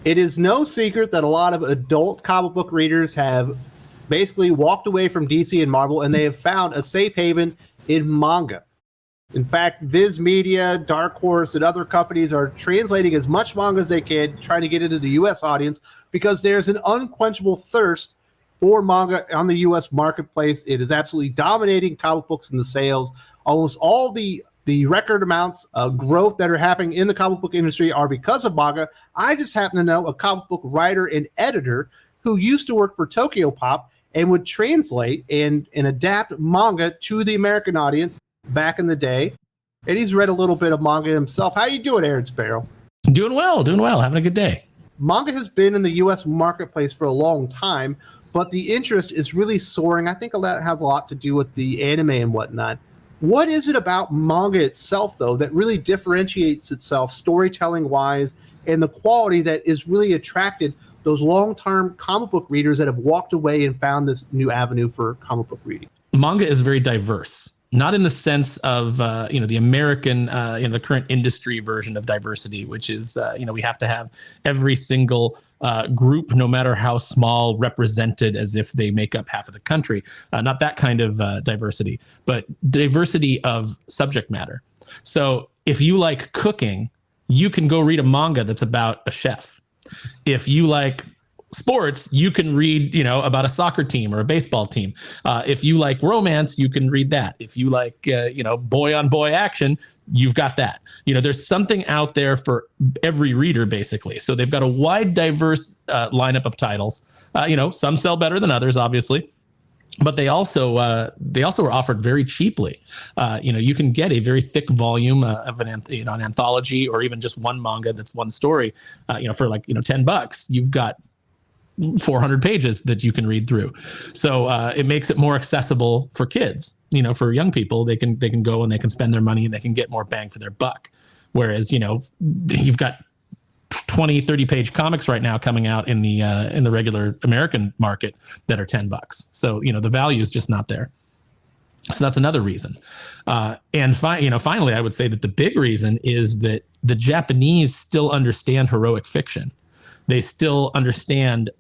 It is no secret that a lot of adult comic book readers have basically walked away from DC and Marvel, and they have found a safe haven in manga. In fact, Viz Media, Dark Horse, and other companies are translating as much manga as they can, trying to get into the U.S. audience, because there's an unquenchable thirst for manga on the U.S. marketplace. It is absolutely dominating comic books in the sales. Almost all the record amounts of growth that are happening in the comic book industry are because of manga. I just happen to know a comic book writer and editor who used to work for Tokyo Pop and would translate and adapt manga to the American audience back in the day. And he's read a little bit of manga himself. How you doing, Aaron Sparrow? Doing well, having a good day. Manga has been in the U.S. marketplace for a long time, but the interest is really soaring. I think that has a lot to do with the anime and whatnot. What is it about manga itself, though, that really differentiates itself storytelling-wise and the quality that is really attracted those long-term comic book readers that have walked away and found this new avenue for comic book reading? Manga is very diverse, not in the sense of, the American, the current industry version of diversity, which is, we have to have every single group, no matter how small, represented as if they make up half of the country. Not that kind of diversity, but diversity of subject matter. So if you like cooking, you can go read a manga that's about a chef. If you like sports, you can read, about a soccer team or a baseball team. If you like romance, you can read that. If you like, boy on boy action, you've got that. There's something out there for every reader, basically. So they've got a wide, diverse lineup of titles. Some sell better than others, obviously. But they also are offered very cheaply. You can get a very thick volume of an anthology, or even just one manga that's one story. For like $10, you've got 400 pages that you can read through. So it makes it more accessible for kids. For young people, they can go and they can spend their money and they can get more bang for their buck. Whereas you've got 20, 30 page comics right now coming out in the regular American market that are $10. So, the value is just not there. So that's another reason. And finally, I would say that the big reason is that the Japanese still understand heroic fiction. They still understand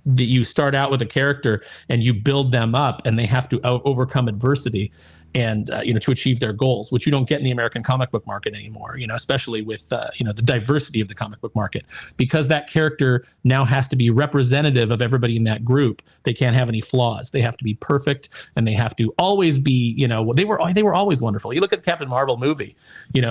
that you start out with a character and you build them up, and they have to overcome adversity and to achieve their goals, which you don't get in the American comic book market anymore. Especially with the diversity of the comic book market, because that character now has to be representative of everybody in that group. They can't have any flaws. They have to be perfect, and they have to always be. They were always wonderful. You look at the Captain Marvel movie.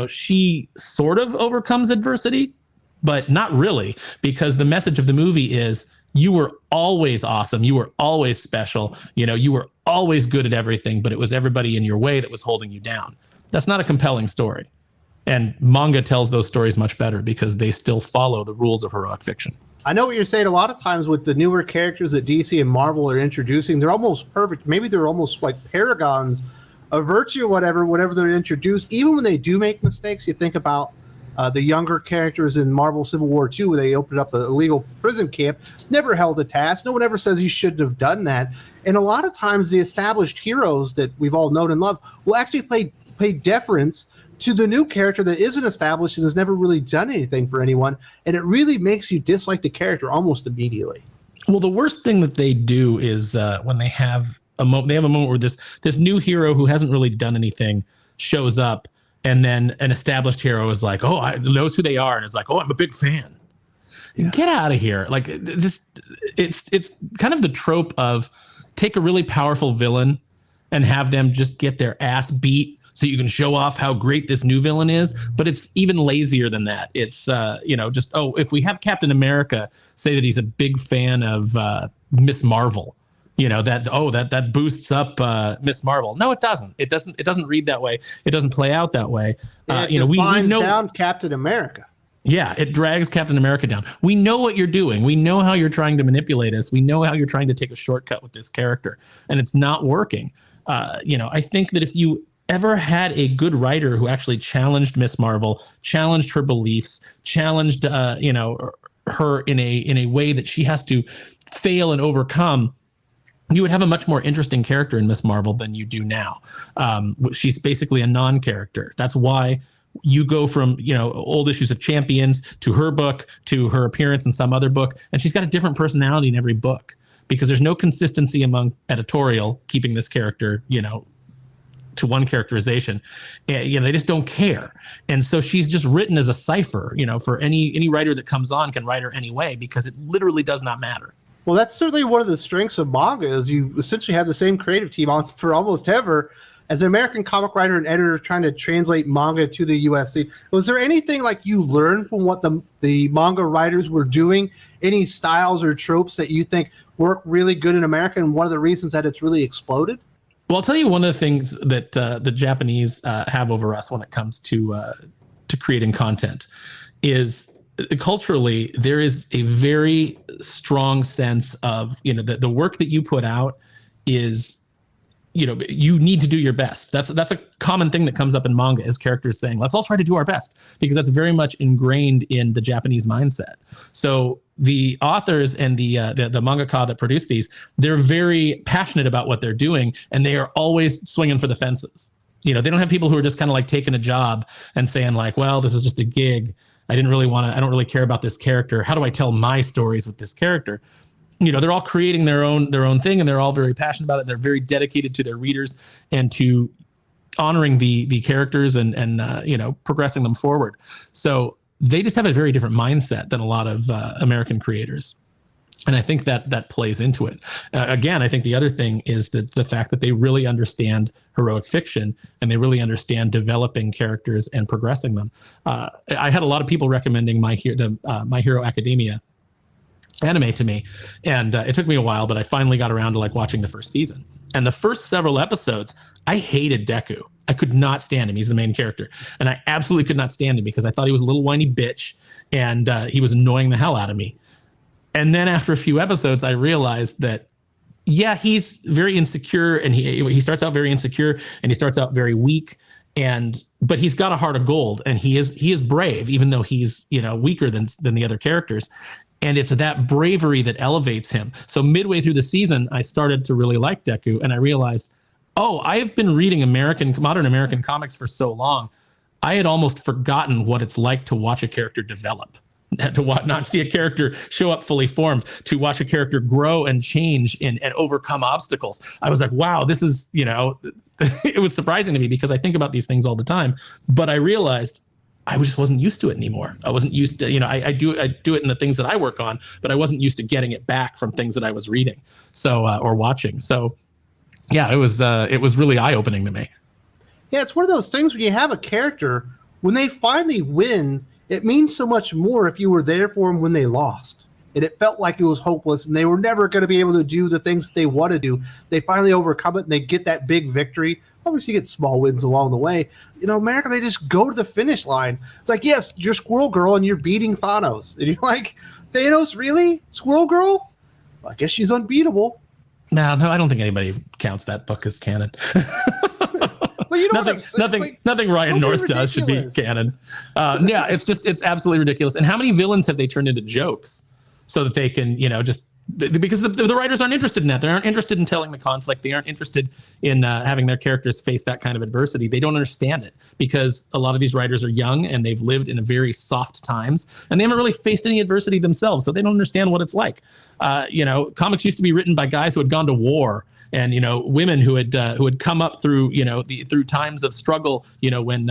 She sort of overcomes adversity, but not really, because the message of the movie is, you were always awesome. You were always special. You were always good at everything, but it was everybody in your way that was holding you down. That's not a compelling story. And manga tells those stories much better because they still follow the rules of heroic fiction. I know what you're saying. A lot of times with the newer characters that DC and Marvel are introducing, they're almost perfect. Maybe they're almost like paragons of virtue or whatever they're introduced. Even when they do make mistakes, you think about the younger characters in Marvel Civil War II, where they opened up a illegal prison camp, never held a task. No one ever says you shouldn't have done that. And a lot of times the established heroes that we've all known and loved will actually pay deference to the new character that isn't established and has never really done anything for anyone. And it really makes you dislike the character almost immediately. Well, the worst thing that they do is when they have a moment where this new hero who hasn't really done anything shows up. And then an established hero is like, oh, I knows who they are, and is like, oh, I'm a big fan. Yeah. Get out of here! Like this, it's kind of the trope of take a really powerful villain and have them just get their ass beat so you can show off how great this new villain is. But it's even lazier than that. It's if we have Captain America say that he's a big fan of Miss Marvel. That boosts up Miss Marvel. No, it doesn't. It doesn't read that way. It doesn't play out that way. We know down Captain America. Yeah, it drags Captain America down. We know what you're doing. We know how you're trying to manipulate us. We know how you're trying to take a shortcut with this character, and it's not working. I think that if you ever had a good writer who actually challenged Miss Marvel, challenged her beliefs, challenged her in a way that she has to fail and overcome, you would have a much more interesting character in Miss Marvel than you do now. She's basically a non-character. That's why you go from, old issues of Champions to her book to her appearance in some other book, and she's got a different personality in every book because there's no consistency among editorial keeping this character, to one characterization. They just don't care. And so she's just written as a cipher, for any writer that comes on can write her any way because it literally does not matter. Well, that's certainly one of the strengths of manga is you essentially have the same creative team on for almost ever. As an American comic writer and editor trying to translate manga to the USC, was there anything like you learned from what the manga writers were doing? Any styles or tropes that you think work really good in America and one of the reasons that it's really exploded? Well, I'll tell you one of the things that the Japanese have over us when it comes to creating content is culturally, there is a very strong sense of, the work that you put out is, you need to do your best. That's a common thing that comes up in manga is characters saying, let's all try to do our best, because that's very much ingrained in the Japanese mindset. So the authors and the mangaka that produce these, they're very passionate about what they're doing, and they are always swinging for the fences. They don't have people who are just kind of like taking a job and saying like, well, this is just a gig. I don't really care about this character. How do I tell my stories with this character? They're all creating their own thing, and they're all very passionate about it. They're very dedicated to their readers and to honoring the characters and progressing them forward. So they just have a very different mindset than a lot of American creators. And I think that plays into it. Again, I think the other thing is that the fact that they really understand heroic fiction and they really understand developing characters and progressing them. I had a lot of people recommending My Hero Academia anime to me, and it took me a while, but I finally got around to like watching the first season. And the first several episodes, I hated Deku. I could not stand him. He's the main character, and I absolutely could not stand him because I thought he was a little whiny bitch, and he was annoying the hell out of me. And then after a few episodes, I realized that, yeah, he's very insecure, and he starts out very insecure, and he starts out very weak, but he's got a heart of gold, and he is brave, even though he's weaker than the other characters. And it's that bravery that elevates him. So midway through the season, I started to really like Deku, and I realized, I have been reading modern American comics for so long, I had almost forgotten what it's like to watch a character develop. To not see a character show up fully formed, to watch a character grow and change and overcome obstacles. I was like, wow, this is, it was surprising to me because I think about these things all the time, but I realized I just wasn't used to it anymore. I wasn't used to, I do it in the things that I work on, but I wasn't used to getting it back from things that I was reading. So, or watching. So yeah, it was really eye-opening to me. Yeah. It's one of those things when you have a character, when they finally win, it means so much more if you were there for them when they lost. And it felt like it was hopeless and they were never going to be able to do the things they want to do. They finally overcome it and they get that big victory. Obviously, you get small wins along the way. America, they just go to the finish line. It's like, yes, you're Squirrel Girl and you're beating Thanos. And you're like, Thanos, really? Squirrel Girl? Well, I guess she's unbeatable. No, I don't think anybody counts that book as canon. Well, nothing Ryan North does should be canon. Yeah, it's absolutely ridiculous. And how many villains have they turned into jokes so that they can, because the writers aren't interested in that. They aren't interested in telling the conflict. They aren't interested in having their characters face that kind of adversity. They don't understand it because a lot of these writers are young and they've lived in a very soft times and they haven't really faced any adversity themselves. So they don't understand what it's like. Comics used to be written by guys who had gone to war and, women who had come up through, through times of struggle, when,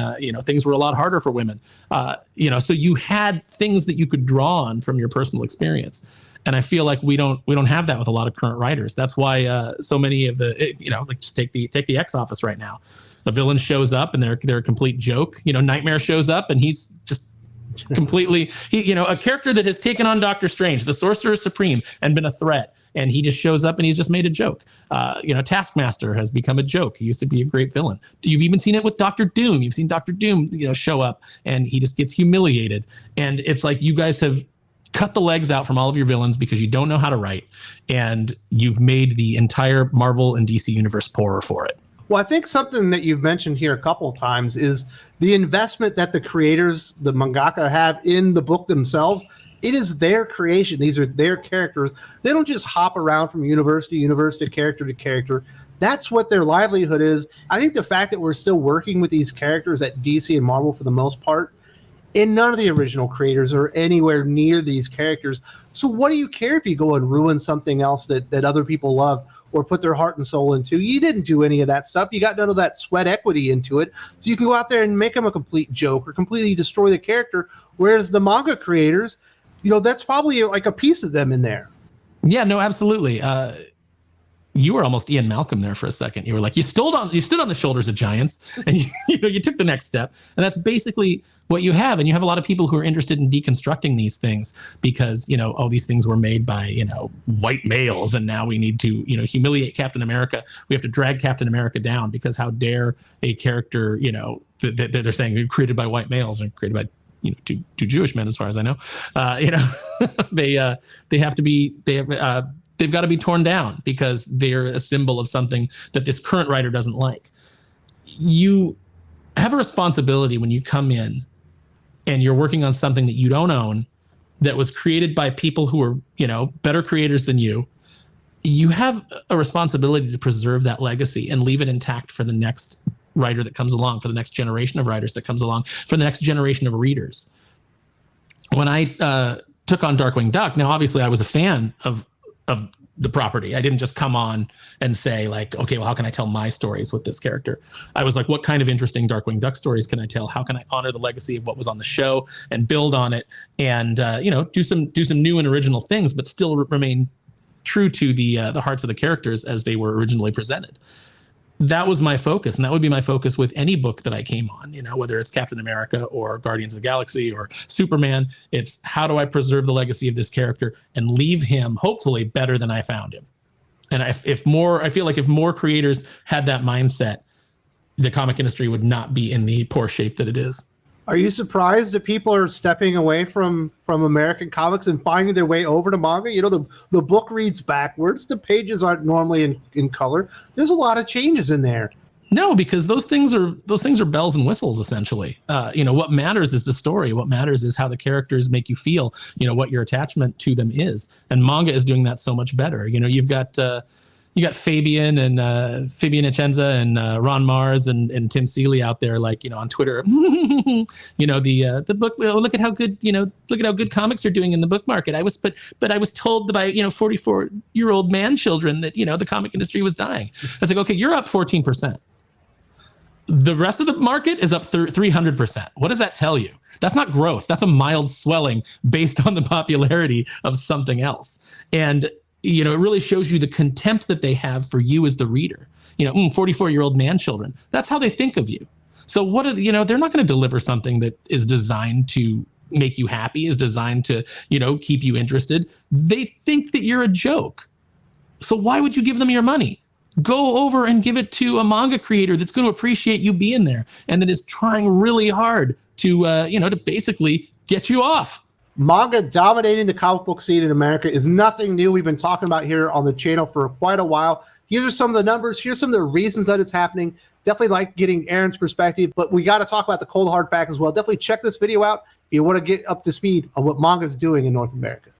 things were a lot harder for women, so you had things that you could draw on from your personal experience. And I feel like we don't have that with a lot of current writers. That's why so many of just take the X Office right now. A villain shows up and they're a complete joke. Nightmare shows up and he's just completely, a character that has taken on Doctor Strange, the Sorcerer Supreme, and been a threat. And he just shows up and he's just made a joke. Taskmaster has become a joke. He used to be a great villain. You've even seen it with Doctor Doom. You've seen Doctor Doom, show up and he just gets humiliated. And it's like you guys have cut the legs out from all of your villains because you don't know how to write. And you've made the entire Marvel and DC universe poorer for it. Well, I think something that you've mentioned here a couple of times is the investment that the creators, the mangaka, have in the book themselves. It is their creation. These are their characters. They don't just hop around from universe to universe to character. That's what their livelihood is. I think the fact that we're still working with these characters at DC and Marvel for the most part, and none of the original creators are anywhere near these characters. So what do you care if you go and ruin something else that other people love or put their heart and soul into? You didn't do any of that stuff. You got none of that sweat equity into it. So you can go out there and make them a complete joke or completely destroy the character. Whereas the manga creators, that's probably like a piece of them in there. Yeah, no, absolutely. You were almost Ian Malcolm there for a second. You were like, you stood on the shoulders of giants, and you took the next step. And that's basically what you have. And you have a lot of people who are interested in deconstructing these things because, these things were made by, white males. And now we need to, humiliate Captain America. We have to drag Captain America down because how dare a character, that they're saying created by white males and created by two Jewish men, as far as I know, they've got to be torn down because they're a symbol of something that this current writer doesn't like. You have a responsibility when you come in and you're working on something that you don't own, that was created by people who are, better creators than you. You have a responsibility to preserve that legacy and leave it intact for the next writer that comes along, for the next generation of writers that comes along, for the next generation of readers. When I took on Darkwing Duck, now obviously I was a fan of the property. I didn't just come on and say like, okay, well, how can I tell my stories with this character? I was like, what kind of interesting Darkwing Duck stories can I tell? How can I honor the legacy of what was on the show and build on it and do some new and original things, but still remain true to the hearts of the characters as they were originally presented. That was my focus, and that would be my focus with any book that I came on, whether it's Captain America or Guardians of the Galaxy or Superman. It's how do I preserve the legacy of this character and leave him hopefully better than I found him. And I feel like if more creators had that mindset, the comic industry would not be in the poor shape that it is. Are you surprised that people are stepping away from American comics and finding their way over to manga? The book reads backwards. The pages aren't normally in color. There's a lot of changes in there. No, because those things are bells and whistles, essentially. What matters is the story. What matters is how the characters make you feel, what your attachment to them is. And manga is doing that so much better. You've got Fabian and Fabian Echenza and Ron Mars and Tim Seeley out there, like, on Twitter, the book, look at how good comics are doing in the book market. I was told by, 44-year-old man children that, the comic industry was dying. It's like, okay, you're up 14%. The rest of the market is up 300%. What does that tell you? That's not growth. That's a mild swelling based on the popularity of something else. And it really shows you the contempt that they have for you as the reader. 44-year-old man children. That's how they think of you. So they're not going to deliver something that is designed to make you happy, is designed to, keep you interested. They think that you're a joke. So why would you give them your money? Go over and give it to a manga creator that's going to appreciate you being there and that is trying really hard to, to basically get you off. Manga dominating the comic book scene in America is nothing new. We've been talking about here on the channel for quite a while. Here are some of the numbers. Here's some of the reasons that it's happening. Definitely like getting Aaron's perspective, but we got to talk about the cold hard facts as well. Definitely check this video out if you want to get up to speed on what manga is doing in North America.